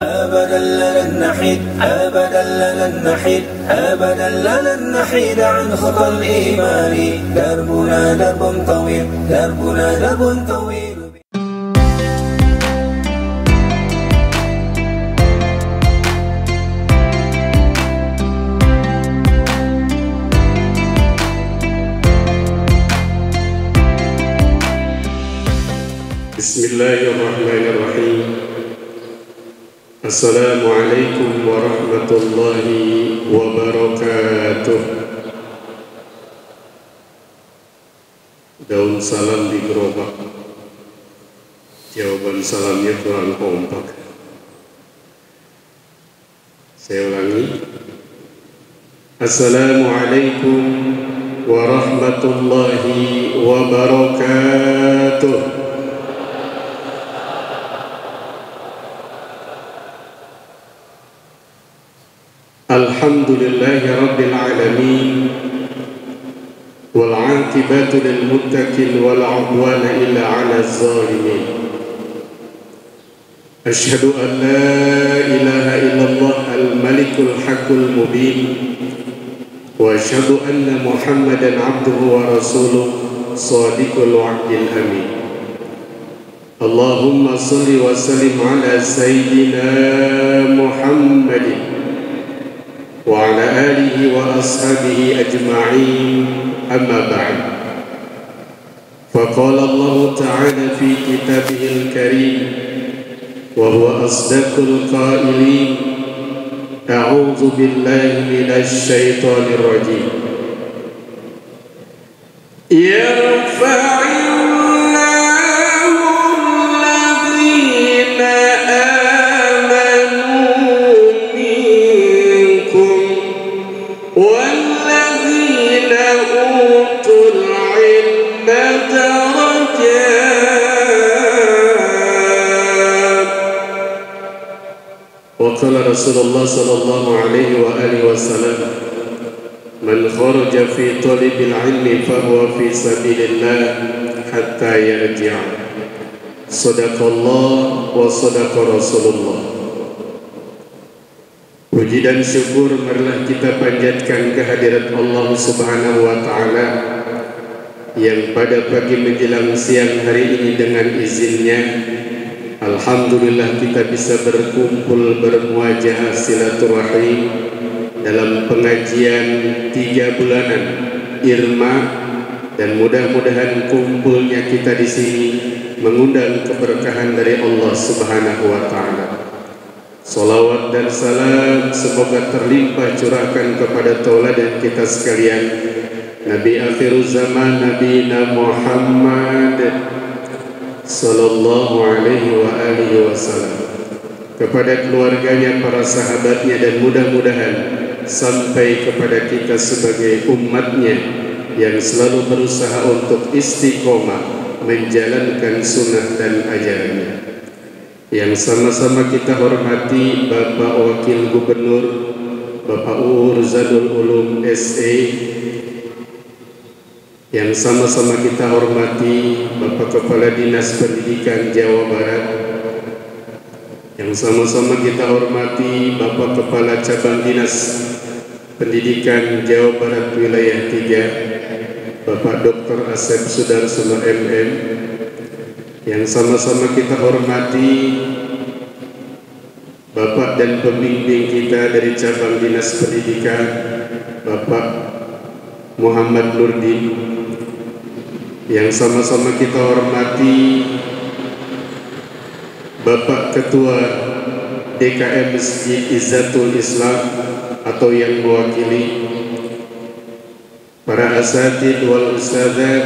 أبدا لن نحيد أبدا لن نحيد أبدا لن نحيد عن خطى الإيمان دربنا درب طويل دربنا درب طويل. Bismillahirrahmanirrahim. Assalamualaikum warahmatullahi wabarakatuh. Daun salam di gerobak, jawaban salamnya kurang kompak. Saya ulangi. Assalamualaikum warahmatullahi wabarakatuh. Alhamdulillahi Rabbil Alamin, wal aqibatu lil muttaqin wal udwana illa 'alal zalimin. Asyhadu an la ilaha illallah al-malikul haqqul mubin, wa asyhadu anna Muhammadan 'abduhu wa rasuluh shadiqul wa'dil amin. Allahumma shalli wa sallim ala sayyidina Muhammadin wa ala alihi wa ashabihi ajma'in, amma ba'd. Faqala Allah ta'ala fi kitabihil karim wa huwa asdaqul qailin, a'udzu billahi minasy syaithanir rajim. Qala Rasulullah sallallahu alaihi wa alihi wasallam, man kharaja fi talibil ilmi fa huwa fi sabilillah hatta yarji'a. Sadaqallah wa sadaqa Rasulullah. Puji dan syukur marilah kita panjatkan kehadirat Allah Subhanahu wa taala yang pada pagi menjelang siang hari ini dengan izinnya alhamdulillah kita bisa berkumpul bermuajahah silaturahim dalam pengajian 3 bulanan Irma, dan mudah-mudahan kumpulnya kita di sini mengundang keberkahan dari Allah Subhanahu wa taala. Salawat dan salam semoga terlimpah curahkan kepada tauladan kita sekalian, Nabi akhir zaman Nabi Muhammad sallallahu alaihi wa alihi wasallam, kepada keluarganya, para sahabatnya, dan mudah-mudahan sampai kepada kita sebagai umatnya yang selalu berusaha untuk istiqomah menjalankan sunnah dan ajarannya. Yang sama-sama kita hormati Bapak Wakil Gubernur Bapak Uur Zadul Ulum SE, yang sama-sama kita hormati Bapak Kepala Dinas Pendidikan Jawa Barat, yang sama-sama kita hormati Bapak Kepala Cabang Dinas Pendidikan Jawa Barat Wilayah 3 Bapak Dr. Asep Sudarsono MM, yang sama-sama kita hormati Bapak dan pembimbing kita dari Cabang Dinas Pendidikan Bapak Muhammad Nurdin, yang sama-sama kita hormati Bapak Ketua DKM Masjid Izzatul Islam atau yang mewakili para asatid wal ustadzat,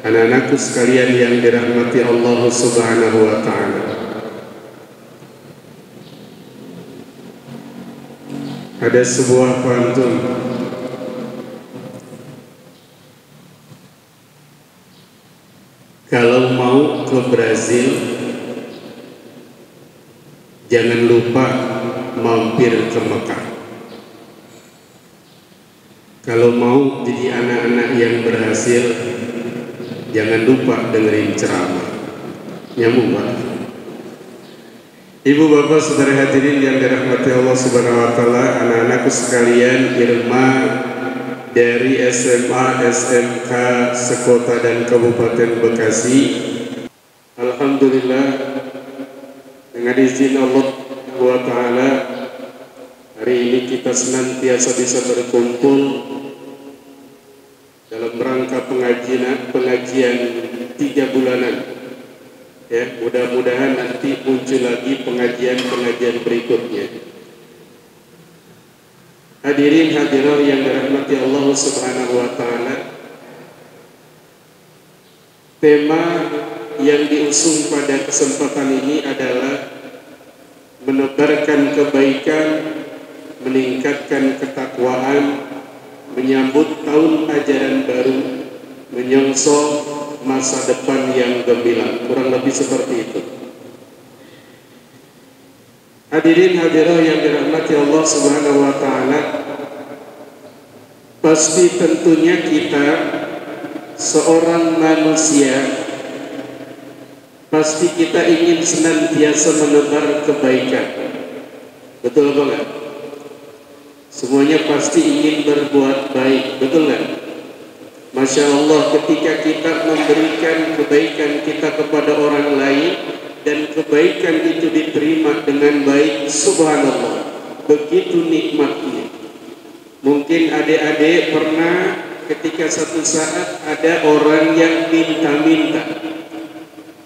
anak-anakku sekalian yang dirahmati Allah Subhanahu wa taala. Ada sebuah pantun, kalau mau ke Brazil jangan lupa mampir ke Mekah. Kalau mau jadi anak-anak yang berhasil jangan lupa dengerin ceramah. Nyambung Pak? Ibu bapak saudara hadirin yang dirahmati Allah Subhanahu wa taala, anak-anakku sekalian, Irma dari SMA SMK sekota dan Kabupaten Bekasi. Alhamdulillah, dengan izin Allah Subhanahu wa taala, hari ini kita senantiasa bisa berkumpul dalam rangka pengajian 3 bulanan. Ya, mudah-mudahan nanti muncul lagi pengajian berikutnya. Hadirin hadirat yang dirahmati Allah Subhanahu wa taala, tema yang diusung pada kesempatan ini adalah menebarkan kebaikan, meningkatkan ketakwaan, menyambut tahun ajaran baru, menyongsong masa depan yang gemilang, kurang lebih seperti itu. Hadirin hadirat yang dirahmati Allah Subhanahu wa taala, pasti tentunya kita seorang manusia, pasti kita ingin senantiasa menebar kebaikan. Betul banget. Semuanya pasti ingin berbuat baik, betul nggak? Masya Allah, ketika kita memberikan kebaikan kita kepada orang lain dan kebaikan itu diterima dengan baik, subhanallah, begitu nikmatnya. Mungkin adik-adik pernah ketika satu saat ada orang yang minta-minta.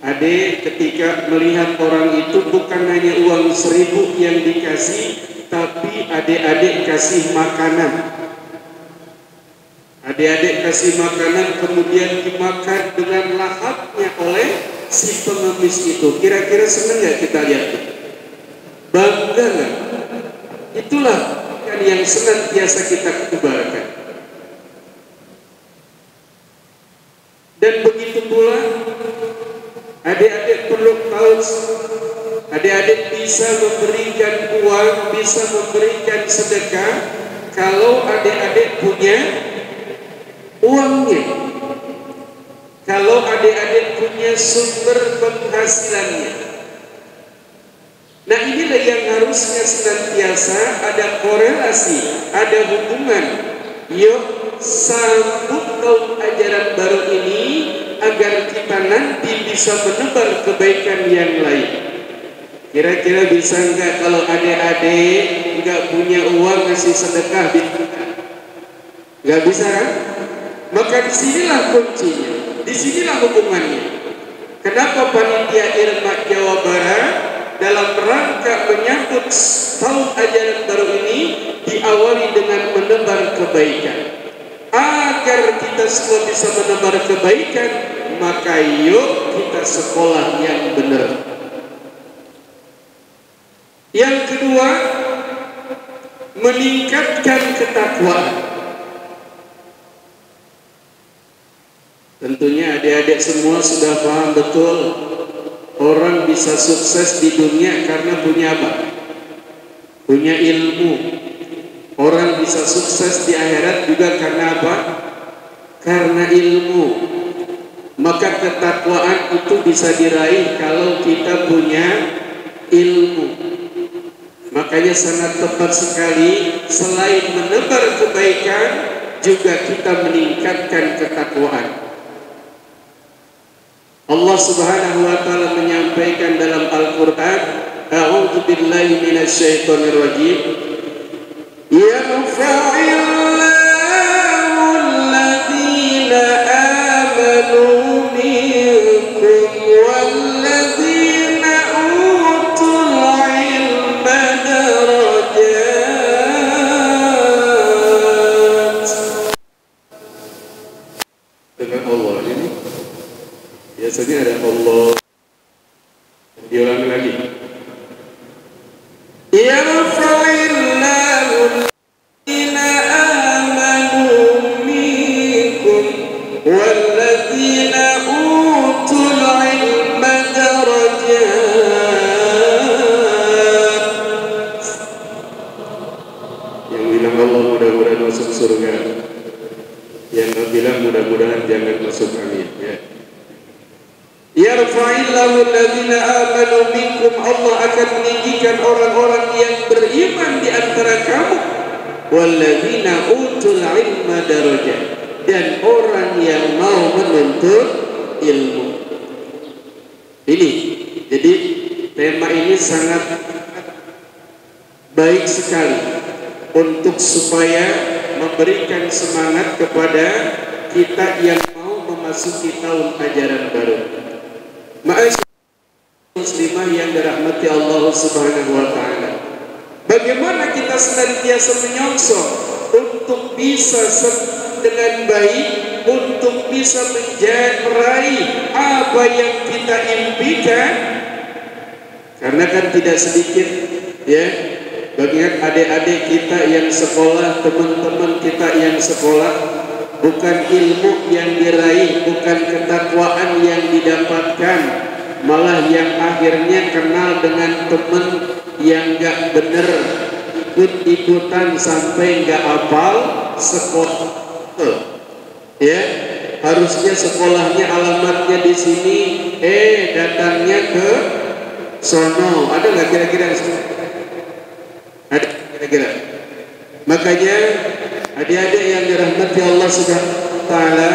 Adik ketika melihat orang itu bukan hanya uang 1000 yang dikasih, tapi adik-adik kasih makanan. Adik-adik kasih makanan kemudian dimakan dengan lahapnya oleh si pengemis itu. Kira-kira senang nggak kita lihat? Bangga nggak? Itulah kan yang senantiasa kita tebarkan. Dan begitu pula adik-adik perlu tahu, adik-adik bisa memberikan uang, bisa memberikan sedekah kalau adik-adik punya uangnya, kalau adik-adik punya sumber penghasilannya. Nah, inilah yang harusnya senantiasa ada korelasi, ada hubungan. Yuk sambut tahun ajaran baru ini agar kita nanti bisa menebar kebaikan yang lain. Kira-kira bisa enggak kalau adik-adik enggak punya uang ngasih sedekah? Enggak bisa kan? Maka disinilah kuncinya, disinilah hubungannya. Kenapa panitia Irma Jawa Barat dalam rangka menyambut tahun ajaran baru ini diawali dengan menebar kebaikan. Agar kita semua bisa menebar kebaikan, maka yuk kita sekolah yang benar. Yang kedua, meningkatkan ketakwaan. Tentunya adik-adik semua sudah paham betul, orang bisa sukses di dunia karena punya apa? Punya ilmu. Orang bisa sukses di akhirat juga karena apa? Karena ilmu. Maka ketakwaan itu bisa diraih kalau kita punya ilmu. Makanya sangat tepat sekali, selain menebar kebaikan, juga kita meningkatkan ketakwaan. Allah Subhanahu wa taala menyampaikan dalam Al-Qur'an, A'udzu billahi minasy syaithanir rajim. Yarfa'illahu alladziina aamanu minkum walladziina utul 'ilma darajat. Dengan Allah ini biasanya ada Allah. Diulangi lagi. Yarfa'illahu alladziina aamanu minkum walladziina utul 'ilma darajat. Yang bilang Allah mudah-mudahan masuk surga, yang bilang mudah-mudahan jangan masuk, amin ya. Ya yarfa'illahu alladhina amanu minkum, Allah akan meninggikan orang-orang yang beriman di antara kamu, walladzina utul ilma darajat, dan orang yang mau menuntut ilmu. Ini jadi tema ini sangat baik sekali untuk supaya memberikan semangat kepada kita yang mau memasuki tahun ajaran baru. Ma'asyiral muslimah yang dirahmati Allah Subhanahu wa taala. Bagaimana kita senantiasa menyongsong untuk bisa dengan baik, untuk bisa meraih apa yang kita impikan. Karena kan tidak sedikit ya, bagian adik-adik kita yang sekolah, teman-teman kita yang sekolah, bukan ilmu yang diraih, bukan ketakwaan yang didapatkan, malah yang akhirnya kenal dengan teman yang gak bener, ikut-ikutan sampai gak hafal sekolah. Ya, harusnya sekolahnya alamatnya di sini, datangnya ke sono. Ada nggak kira-kira? Ada kira-kira. Makanya adik-adik yang dirahmati Allah Subhanahu wa taala,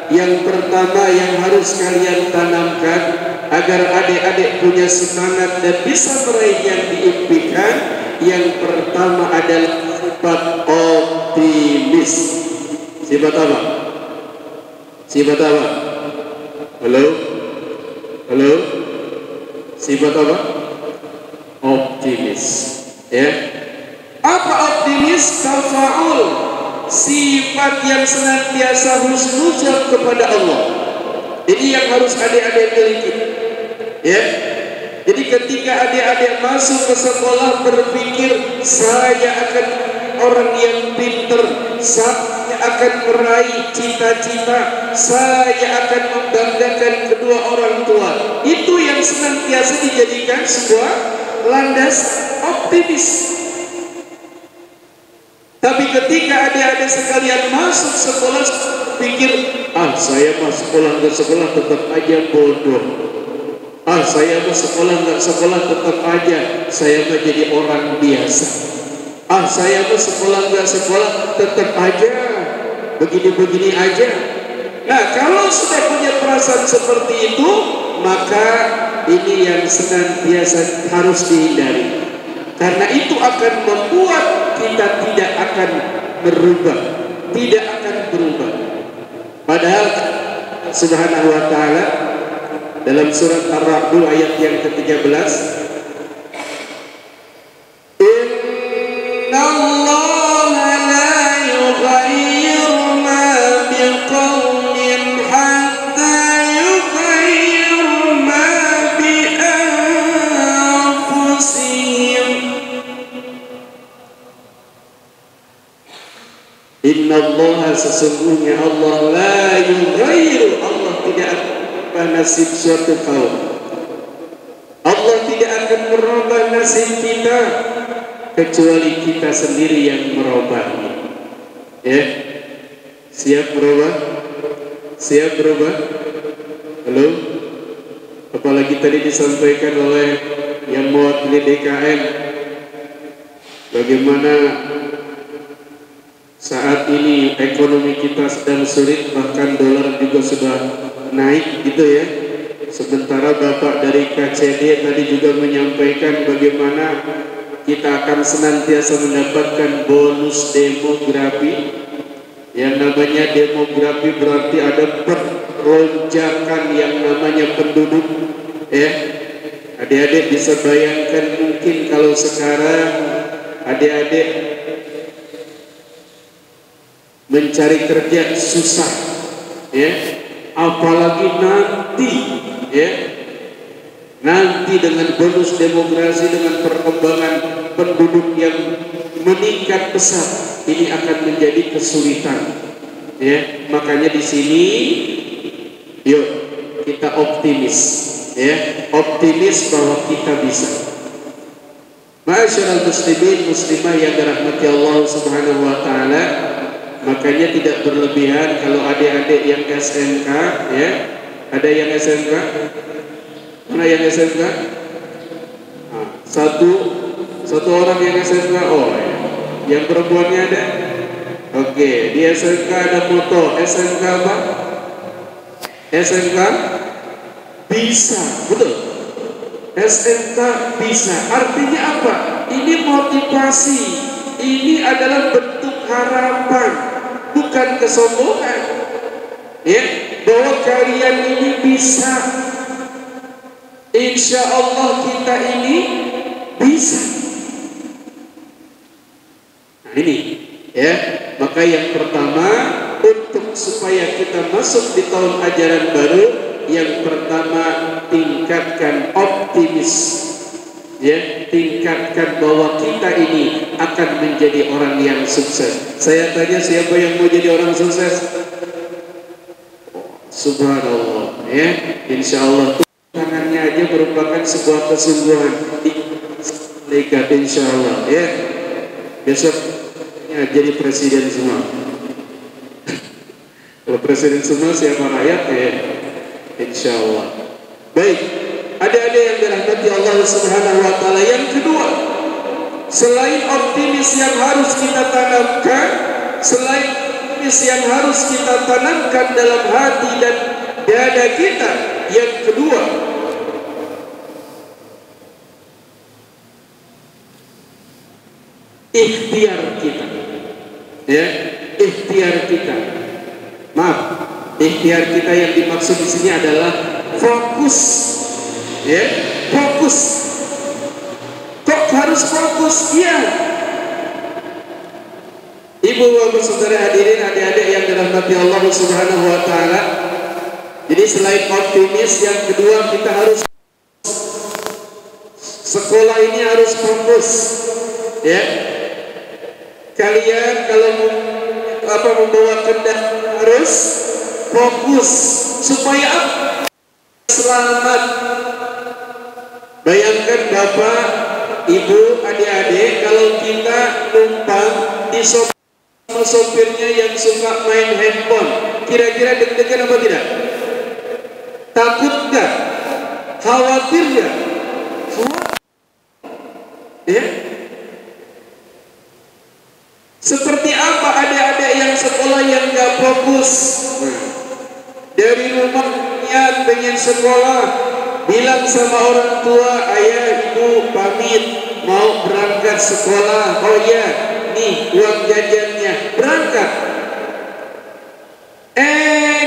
yang pertama yang harus kalian tanamkan agar adik-adik punya semangat dan bisa meraih yang diimpikan, yang pertama adalah sifat optimis. Sifat apa? Sifat apa? Halo? Halo? Sifat apa? Optimis. Ya. Apa optimis? Tafa'ul. Sifat yang senantiasa husnuzon kepada Allah. Ini yang harus adik-adik miliki. Ya. Jadi ketika adik-adik masuk ke sekolah berpikir, saya akan orang yang pinter, saya akan meraih cita-cita, saya akan membanggakan kedua orang tua. Itu yang senantiasa dijadikan sebuah landas optimis. Tapi ketika adik-adik sekalian masuk sekolah pikir, saya mah sekolah nggak sekolah tetap aja bodoh. Saya mah sekolah nggak sekolah tetap aja saya mah jadi orang biasa. Saya mah sekolah nggak sekolah tetap aja begini-begini aja. Nah, kalau sudah punya perasaan seperti itu, maka ini yang senantiasa harus dihindari. Karena itu akan membuat kita tidak akan berubah, tidak akan berubah. Padahal Subhanahu wa taala dalam surat Ar-Ra'd ayat yang ke-13, Innallaha la yughayyiru ma biqaumin hatta yughayyiru ma bi anfusihim. Innallaha, sesungguhnya Allah, la yughayyiru, Allah tidak akan merubah nasib suatu kaum. Allah tidak akan merubah nasib kita kecuali kita sendiri yang merubahnya. Ya, siap berubah? Siap berubah? Halo? Apalagi tadi disampaikan oleh yang mewakili DKM, bagaimana saat ini ekonomi kita sedang sulit, bahkan dolar juga sudah naik gitu ya. Sementara Bapak dari KCD tadi juga menyampaikan bagaimana kita akan senantiasa mendapatkan bonus demografi. Yang namanya demografi berarti ada perlonjakan yang namanya penduduk. Ya, adik-adik bisa bayangkan mungkin kalau sekarang adik-adik mencari kerja susah, ya, apalagi nanti, ya, nanti dengan bonus demografi, dengan perkembangan penduduk yang meningkat pesat, ini akan menjadi kesulitan, ya. Makanya di sini, yuk kita optimis, ya, optimis bahwa kita bisa. Ma'asyiral muslimin muslimah yang dirahmati Allah Subhanahu wa taala, makanya tidak berlebihan kalau adik-adik yang SMK, ya, Ada yang SMK? Mana yang SMK? Nah, satu orang yang SMK. Oh ya. Yang perempuannya ada? Oke, di SMK ada foto. SMK apa? SMK bisa, betul. SMK bisa. Artinya apa? Ini motivasi. Ini adalah bentuk harapan, bukan kesombongan. Ya, bahwa kalian ini bisa. Insya Allah kita ini bisa. Nah ini, ya. Maka yang pertama, untuk supaya kita masuk di tahun ajaran baru, yang pertama tingkatkan optimis, ya, tingkatkan bahwa kita ini akan menjadi orang yang sukses. Saya tanya, siapa yang mau jadi orang sukses? Subhanallah, ya. Insya Allah tangannya aja merupakan sebuah kesungguhan. Malaikat insya Allah, ya. Besok ya, jadi presiden semua. Kalau presiden semua siapa rakyat ya? Insya Allah. Baik, adik-adik yang dirahmati Allah Subhanahu wa Ta'ala. Yang kedua, selain optimis yang harus kita tanamkan, selain optimis yang harus kita tanamkan dalam hati dan dada kita, yang kedua, ikhtiar kita. Ya, ikhtiar kita. Maaf, ikhtiar kita yang dimaksud di sini adalah fokus. Ya, fokus. Kok harus fokus? Ya. Ibu bapak saudara hadirin adik-adik yang dirahmati Allah Subhanahu wa Ta'ala. Jadi selain optimis, yang kedua kita harus sekolah ini harus fokus. Ya. Kalian kalau membawa kendaraan harus fokus supaya selamat. Bayangkan bapak, ibu, adik-adik, kalau kita numpang di sopirnya yang suka main handphone, kira-kira deg-degan apa tidak? Takut nggak? Khawatir nggak? Ya? Seperti apa adik-adik yang sekolah yang nggak fokus? Dari rumah niat pengen sekolah, bilang sama orang tua, ayah ibu pamit mau berangkat sekolah. Oh ya, nih uang jajannya, berangkat.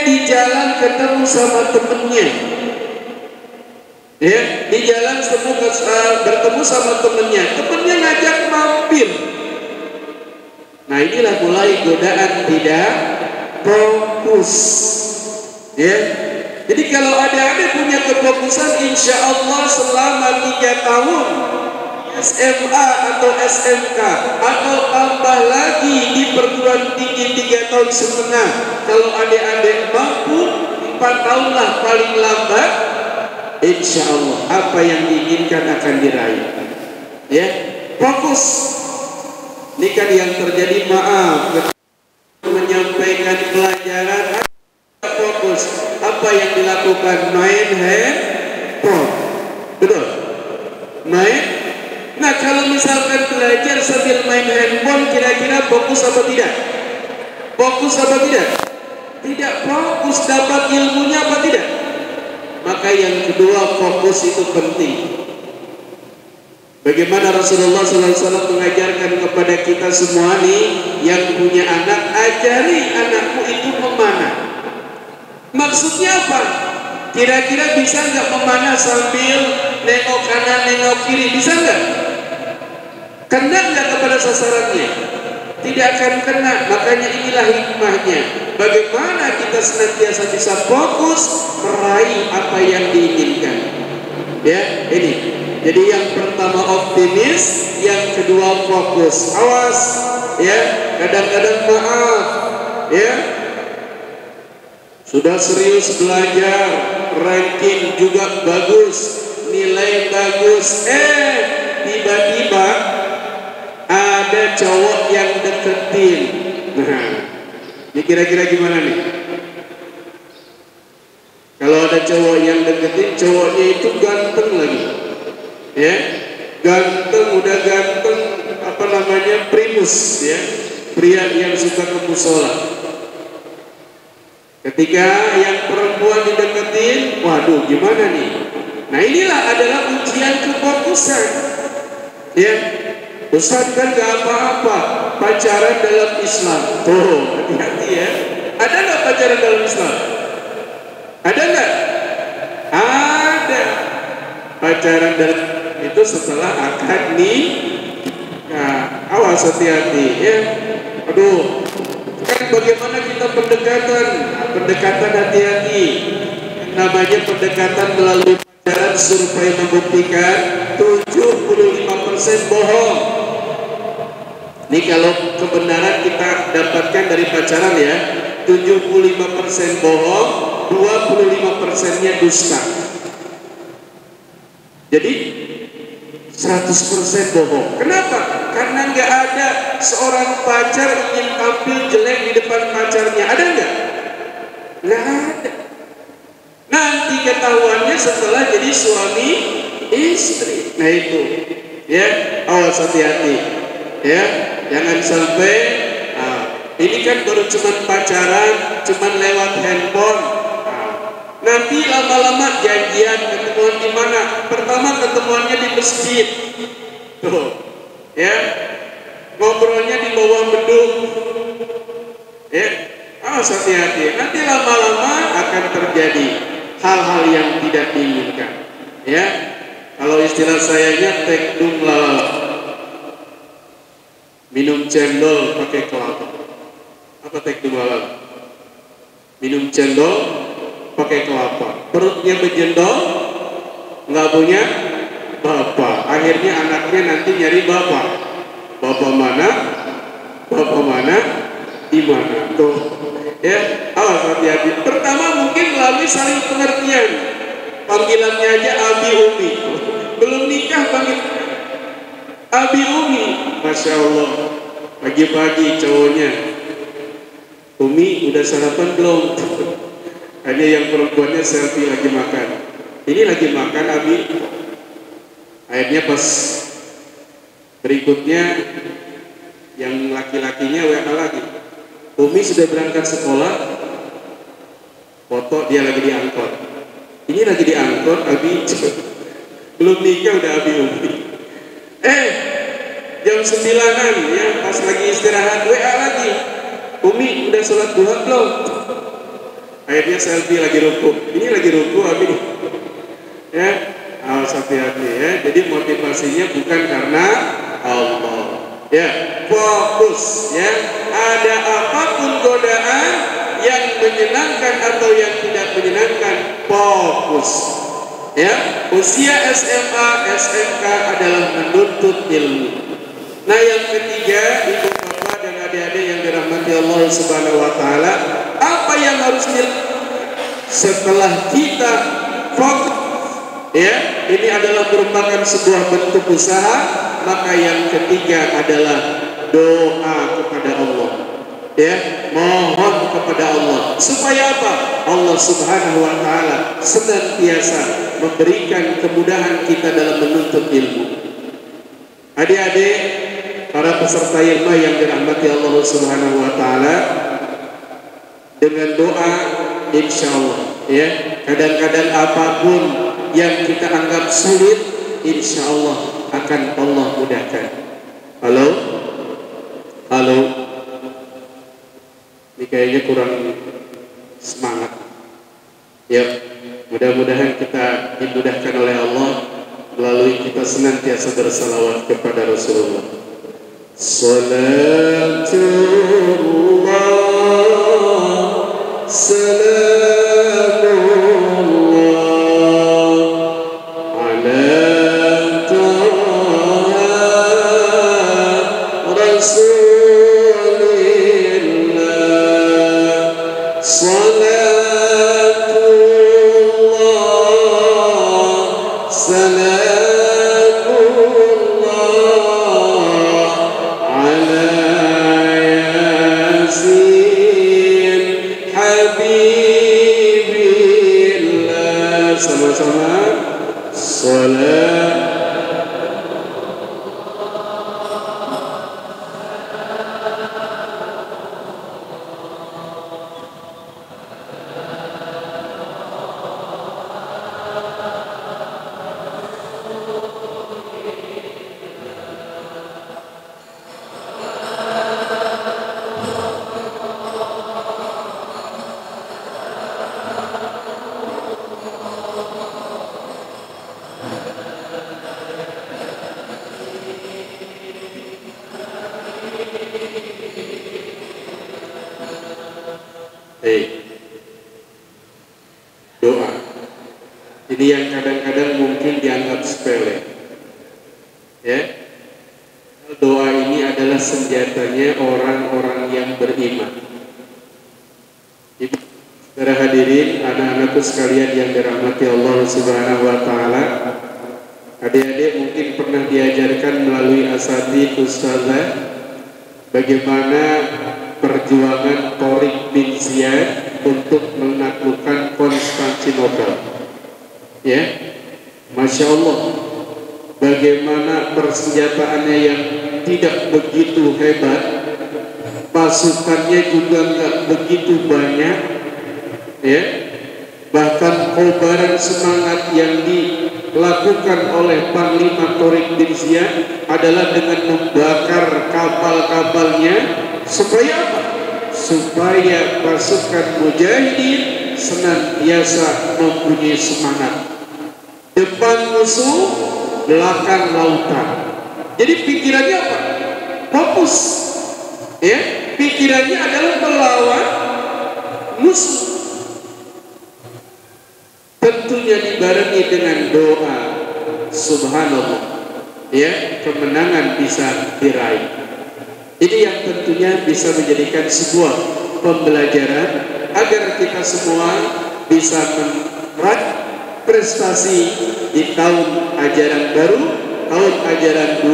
Di jalan ketemu sama temennya. Ya, di jalan bertemu sama temennya. Temennya ngajak mampir. Nah inilah mulai godaan tidak fokus. Ya, jadi kalau adik-adik punya kefokusan, insya Allah selama 3 tahun SMA atau SMK atau tambah lagi di perguruan tinggi 3 tahun setengah, kalau adik-adik mampu 4 tahun lah paling lambat, insya Allah apa yang diinginkan akan diraih. Ya, fokus. Ini kan yang terjadi, maaf, menyampaikan pelajaran fokus. Apa yang dilakukan? Main handphone. Betul? Main. Nah kalau misalkan belajar sambil main handphone, kira-kira fokus apa tidak? Fokus apa tidak? Tidak fokus. Dapat ilmunya apa tidak? Maka yang kedua, fokus itu penting. Bagaimana Rasulullah SAW mengajarkan kepada kita semua nih yang punya anak, ajari anakmu itu memanah. Maksudnya apa? Kira-kira bisa nggak memanah sambil nengok kanan, nengok kiri? Bisa nggak? Kena nggak kepada sasarannya? Tidak akan kena. Makanya inilah hikmahnya. Bagaimana kita senantiasa bisa fokus meraih apa yang diinginkan. Ya, ini. Jadi yang pertama optimis, yang kedua fokus. Awas, ya. Kadang-kadang maaf, ya. Sudah serius belajar, ranking juga bagus, nilai bagus. Tiba-tiba ada cowok yang deketin. Nah, ini kira-kira gimana nih? Kalau ada ada cowok yang deketin, cowoknya itu ganteng lagi, ya, ganteng, udah ganteng, apa namanya, primus, ya, pria yang suka ke musola. Ketika yang perempuan dideketin, waduh, gimana nih? Nah, inilah adalah ujian kefokusan, ya. Ustaz kan gak apa-apa pacaran dalam Islam. Tuh, hati-hati ya. Ada nggak pacaran dalam Islam? Ada nggak? Ada. Pacaran dalam itu setelah akad nikah. Awas, hati-hati ya. Aduh, kan bagaimana kita pendekatan? Pendekatan hati-hati. Namanya pendekatan melalui pacaran, survei membuktikan 75% bohong. Ini kalau kebenaran kita dapatkan dari pacaran ya, 75% bohong, 25%-nya dusta. Jadi 100% bohong. Kenapa? Karena nggak ada seorang pacar ingin tampil jelek di depan pacarnya. Ada nggak? Nggak ada. Nanti ketahuannya setelah jadi suami istri. Nah itu, ya, awas, hati-hati, ya, jangan sampai ini kan baru cuman pacaran, cuman lewat handphone. Nanti lama-lama janjian ketemuan di mana? Pertama ketemuannya di masjid, tuh, ya, ngobrolnya di bawah beduk, ya, awas, hati-hati. Nanti lama-lama akan terjadi hal-hal yang tidak diinginkan, ya. Kalau istilah sayanya tekdung lalala, minum cendol pakai kelapa. Apa tekdung lalala? Minum cendol pakai kelapa. Perutnya berjendol, nggak punya bapak. Akhirnya anaknya nanti nyari bapak. Bapak mana? Bapak mana? Di mana? Tuh, ya, awas, hati-hati. Pertama mungkin melalui saling pengertian. Panggilannya aja Abi Umi. Belum nikah panggil Abi Umi. Masya Allah. Pagi-pagi cowoknya, Umi udah sarapan belum? Hanya yang perempuannya selfie lagi makan. Ini lagi makan Abi. Akhirnya pas berikutnya yang laki-lakinya WA lagi. Umi sudah berangkat sekolah. Foto dia lagi diangkut. Ini lagi diangkut, Abi belum nikah udah Abi Umi. Jam 9-an ya, pas lagi istirahat WA lagi. Umi udah sholat duha belum? Akhirnya selfie lagi ruku. Ini lagi ruku Abi. Ya, awas, hati-hati ya. Jadi motivasinya bukan karena Allah. Ya, fokus ya. Ada apapun godaan yang menyenangkan atau yang tidak menyenangkan, fokus. Ya, usia SMA, SMK adalah menuntut ilmu. Nah, yang ketiga, ibu bapak dan adik-adik yang dirahmati Allah Subhanahu wa taala, apa yang harus dilakukan setelah kita fokus? Ya, ini adalah merupakan sebuah bentuk usaha. Maka yang ketiga adalah doa kepada Allah. Ya, mohon kepada Allah supaya apa? Allah Subhanahu wa taala senantiasa memberikan kemudahan kita dalam menuntut ilmu. Adik-adik, para peserta ilmu yang dirahmati Allah Subhanahu wa taala, dengan doa insyaallah ya, kadang-kadang apapun yang kita anggap sulit insyaallah akan Allah mudahkan. Halo? Halo? Ini kayaknya kurang semangat. Ya, mudah-mudahan kita dimudahkan oleh Allah melalui kita senantiasa bersalawat kepada Rasulullah. Salatullah, salamullah ala Taha Rasulillah. Salatullah, salamullah ala Yasin Habib Doa. Ini yang kadang-kadang mungkin dianggap sepele. Ya. Doa ini adalah senjatanya orang-orang yang beriman. Para hadirin, anak-anakku sekalian yang dirahmati Allah Subhanahu wa taala. Adik-adik mungkin pernah diajarkan melalui asatidz ustazah bagaimana perjuangan Tariq bin Ziyad untuk menaklukkan Konstantinopel. Ya, Masya Allah, bagaimana persenjataannya yang tidak begitu hebat, pasukannya juga nggak begitu banyak, ya. Bahkan kobaran semangat yang dilakukan oleh Panglima Tariq bin Ziyad adalah dengan membakar kapal-kapalnya. Supaya apa? Supaya pasukan mujahidin senantiasa mempunyai semangat. Depan musuh, belakang lautan. Jadi pikirannya apa? Fokus. Ya, pikirannya adalah melawan musuh. Tentunya dibarengi dengan doa. Subhanallah. Ya, kemenangan bisa diraih. Ini yang tentunya bisa menjadikan sebuah pembelajaran agar kita semua bisa meraih prestasi di tahun ajaran baru, tahun ajaran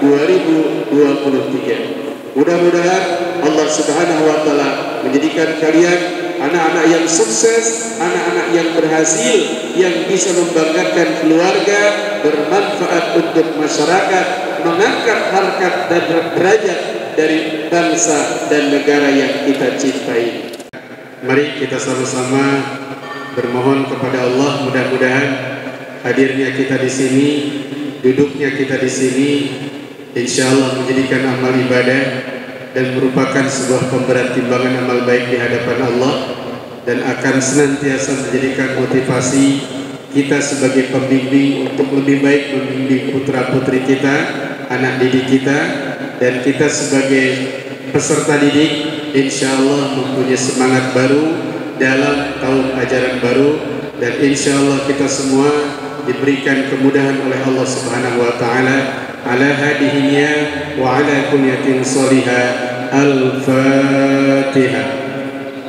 2022-2023. Mudah-mudahan Allah Subhanahu wa taala menjadikan kalian anak-anak yang sukses, anak-anak yang berhasil, yang bisa membanggakan keluarga, bermanfaat untuk masyarakat, mengangkat harkat dan derajat dari bangsa dan negara yang kita cintai. Mari kita sama-sama bermohon kepada Allah, mudah-mudahan hadirnya kita di sini, duduknya kita di sini, insya Allah menjadikan amal ibadah dan merupakan sebuah pemberat timbangan amal baik di hadapan Allah, dan akan senantiasa menjadikan motivasi kita sebagai pembimbing untuk lebih baik membimbing putra-putri kita, anak didik kita, dan kita sebagai peserta didik insya Allah mempunyai semangat baru dalam tahun ajaran baru, dan insya Allah kita semua diberikan kemudahan oleh Allah Subhanahu wa taala ala hadihnya wa ala kunyatin salihah. Al-Fatihah.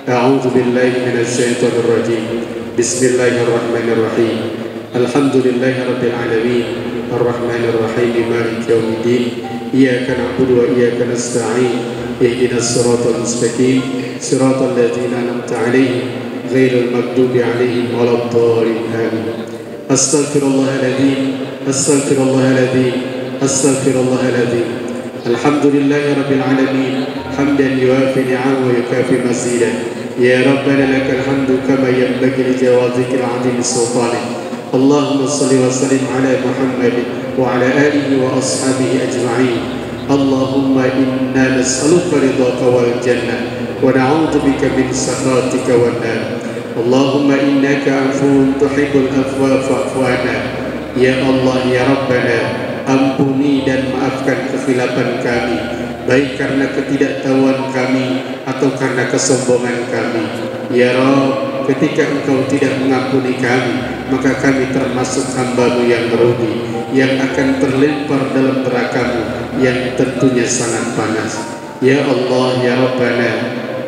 A'udzu billahi minasy syaithanir rajim. Bismillahirrahmanirrahim. Alhamdulillahirabbil alamin. Arrahmanir rahim. Maliki yaumiddin. Iyyaka na'budu wa iyyaka nasta'in. Ihdinas siratal mustaqim. Siratal ladzina an'amta 'alaihim ghairil maghdubi 'alaihim waladdallin. Amin. Astaghfirullahaladzim. Astaghfirullahaladzim. Astaghfirullahaladzim. Alhamdulillahi rabbil alamin. Hamdan yuwafi ni'amahu wa yukafi mazidah. Ya Rabbana lakal hamdu kama yanbaghi li jawazikil 'azim sultanih. Allahumma salli wa sallim ala Muhammad wa ala alihi wa ashabihi ajma'in. Allahumma inna nas'aluka ridhaka wal jannah wa na'udzu bika min sakhatika wan nar. Allahumma innaka 'afuwun tuhibbul afwa fa'fu 'anna. Ya Allah ya Rabbana, ampuni dan maafkan kekhilafan kami, baik karena ketidaktahuan kami atau karena kesombongan kami. Ya Rabb, ketika Engkau tidak mengampuni kami, maka kami termasuk hamba-Mu yang merugi, yang akan terlempar dalam neraka-Mu yang tentunya sangat panas. Ya Allah ya Rabbana,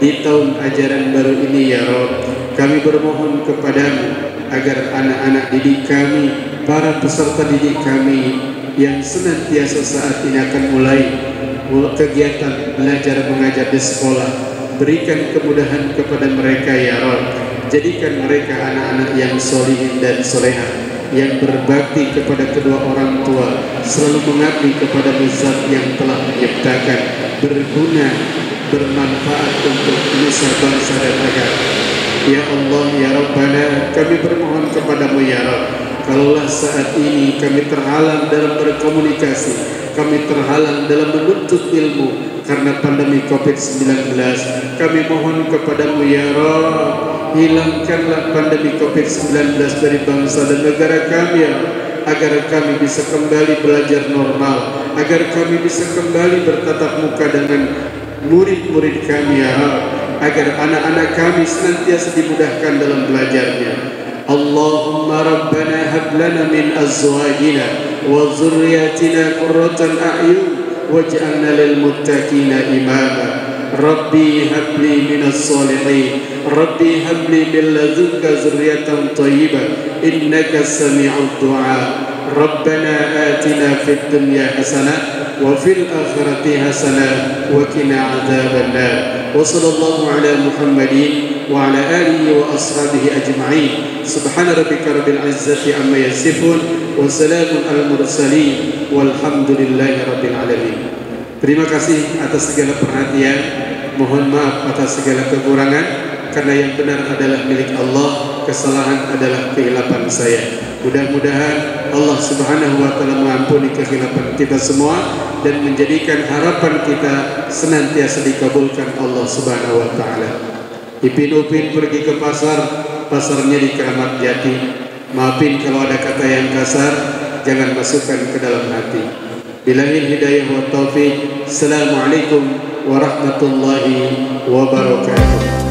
di tahun ajaran baru ini ya Rabb, kami bermohon kepadamu agar anak-anak didik kami, para peserta didik kami yang senantiasa saat ini akan mulai kegiatan belajar mengajar di sekolah, berikan kemudahan kepada mereka ya Rabb. Jadikan mereka anak-anak yang solihin dan solehah, yang berbakti kepada kedua orang tua, selalu mengabdi kepada Zat yang telah menciptakan, berguna, bermanfaat untuk nusa bangsa dan negara. Ya Allah ya Rabbana, kami bermohon kepadamu ya Rabb, kalaulah saat ini kami terhalang dalam berkomunikasi, kami terhalang dalam menuntut ilmu karena pandemi COVID-19, kami mohon kepadamu ya Rabb, hilangkanlah pandemi COVID-19 dari bangsa dan negara kami ya Rabb, agar kami bisa kembali belajar normal, agar kami bisa kembali bertatap muka dengan murid-murid kami ya Rabb, agar anak-anak kami senantiasa dimudahkan dalam belajarnya. Allahumma rabbana hab lana min azwajina wa dzurriyyatina qurratan a'yun waj'alna lil muttaqina imama. Rabbi habli minas solihin, Rabbi habli min ladunka dzurriyyatan thayyibah innaka sami'ud du'a. Rabbana atina fid dunya hasanah wa fil akhirati hasanah wa qina adzabannar. Wa sallallahu ala Muhammadin wa ala alihi wa ashabihi ajma'in. Subhana rabbika rabbil izzati amma yasifun wa salamun al mursalin walhamdulillahi rabbil alamin. Terima kasih atas segala perhatian. Mohon maaf atas segala kekurangan, karena yang benar adalah milik Allah, kesalahan adalah kehilapan saya. Mudah-mudahan Allah Subhanahu wa taala mengampuni kehilapan kita semua dan menjadikan harapan kita senantiasa dikabulkan Allah Subhanahu wa taala. Ipin Upin pergi ke pasar, pasarnya di Keramat Jati. Maafin kalau ada kata yang kasar, jangan masukkan ke dalam hati. Bilahil hidayah wa taufiq. Assalamualaikum warahmatullahi wabarakatuh.